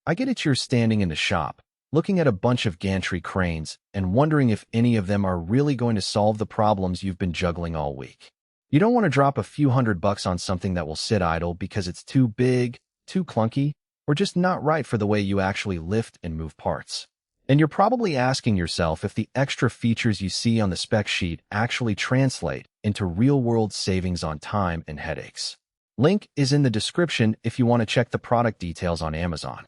I get it, you're standing in the shop, looking at a bunch of gantry cranes and wondering if any of them are really going to solve the problems you've been juggling all week. You don't want to drop a few $100 on something that will sit idle because it's too big, too clunky, or just not right for the way you actually lift and move parts. And you're probably asking yourself if the extra features you see on the spec sheet actually translate into real-world savings on time and headaches. Link is in the description if you want to check the product details on Amazon.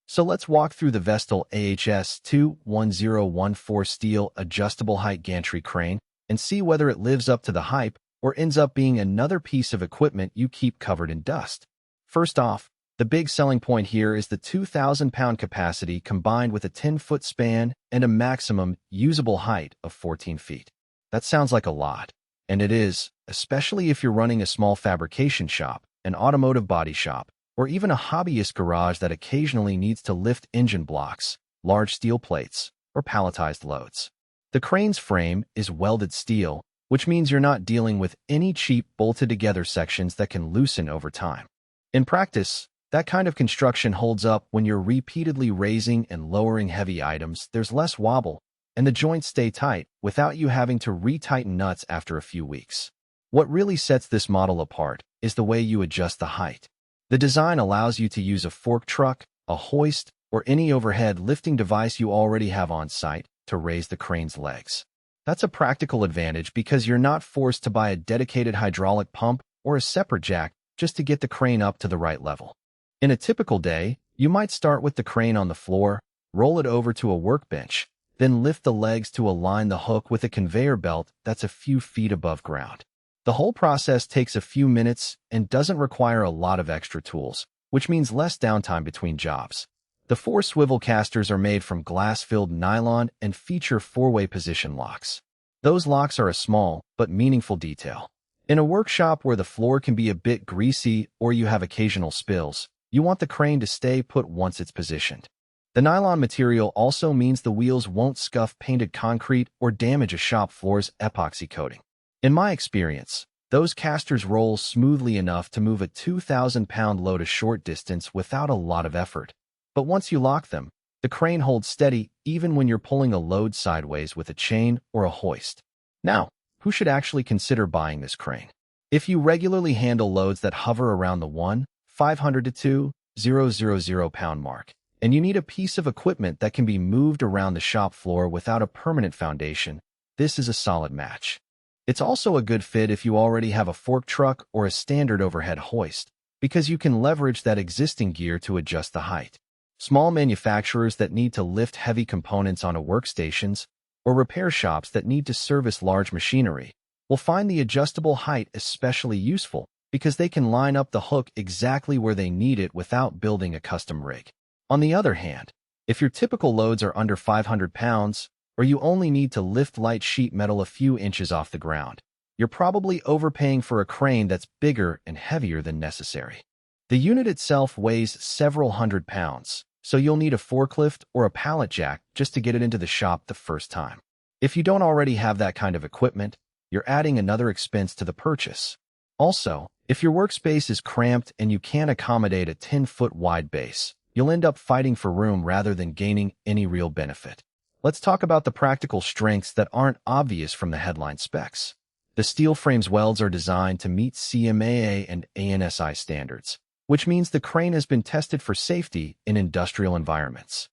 So let's walk through the Vestil AHS 21014 steel adjustable height gantry crane and see whether it lives up to the hype or ends up being another piece of equipment you keep covered in dust. First off, the big selling point here is the 2,000-pound capacity combined with a 10-foot span and a maximum usable height of 14 feet. That sounds like a lot, and it is, especially if you're running a small fabrication shop, an automotive body shop, or even a hobbyist garage that occasionally needs to lift engine blocks, large steel plates, or palletized loads. The crane's frame is welded steel, which means you're not dealing with any cheap bolted-together sections that can loosen over time. In practice, that kind of construction holds up when you're repeatedly raising and lowering heavy items. There's less wobble, and the joints stay tight without you having to retighten nuts after a few weeks. What really sets this model apart is the way you adjust the height. The design allows you to use a fork truck, a hoist, or any overhead lifting device you already have on site to raise the crane's legs. That's a practical advantage because you're not forced to buy a dedicated hydraulic pump or a separate jack just to get the crane up to the right level. In a typical day, you might start with the crane on the floor, roll it over to a workbench, then lift the legs to align the hook with a conveyor belt that's a few feet above ground. The whole process takes a few minutes and doesn't require a lot of extra tools, which means less downtime between jobs. The 4 swivel casters are made from glass-filled nylon and feature 4-way position locks. Those locks are a small but meaningful detail. In a workshop where the floor can be a bit greasy or you have occasional spills, you want the crane to stay put once it's positioned. The nylon material also means the wheels won't scuff painted concrete or damage a shop floor's epoxy coating. In my experience, those casters roll smoothly enough to move a 2,000-pound load a short distance without a lot of effort. But once you lock them, the crane holds steady even when you're pulling a load sideways with a chain or a hoist. Now, who should actually consider buying this crane? If you regularly handle loads that hover around the 1,500 to 2,000 pound mark, and you need a piece of equipment that can be moved around the shop floor without a permanent foundation, this is a solid match. It's also a good fit if you already have a fork truck or a standard overhead hoist, because you can leverage that existing gear to adjust the height. Small manufacturers that need to lift heavy components onto workstations, or repair shops that need to service large machinery, will find the adjustable height especially useful because they can line up the hook exactly where they need it without building a custom rig. On the other hand, if your typical loads are under 500 pounds, or you only need to lift light sheet metal a few inches off the ground, you're probably overpaying for a crane that's bigger and heavier than necessary. The unit itself weighs several hundred pounds, so you'll need a forklift or a pallet jack just to get it into the shop the first time. If you don't already have that kind of equipment, you're adding another expense to the purchase. Also, if your workspace is cramped and you can't accommodate a 10-foot wide base, you'll end up fighting for room rather than gaining any real benefit. Let's talk about the practical strengths that aren't obvious from the headline specs. The steel frame's welds are designed to meet CMAA and ANSI standards, which means the crane has been tested for safety in industrial environments.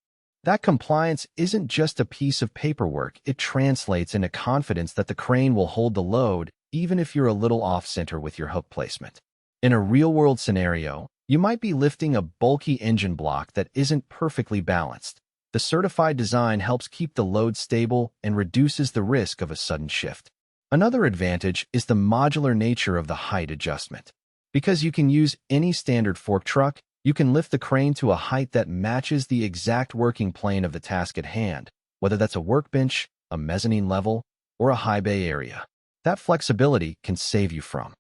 That compliance isn't just a piece of paperwork, it translates into confidence that the crane will hold the load even if you're a little off-center with your hook placement. In a real-world scenario, you might be lifting a bulky engine block that isn't perfectly balanced. The certified design helps keep the load stable and reduces the risk of a sudden shift. Another advantage is the modular nature of the height adjustment. Because you can use any standard fork truck, you can lift the crane to a height that matches the exact working plane of the task at hand, whether that's a workbench, a mezzanine level, or a high bay area. That flexibility can save you from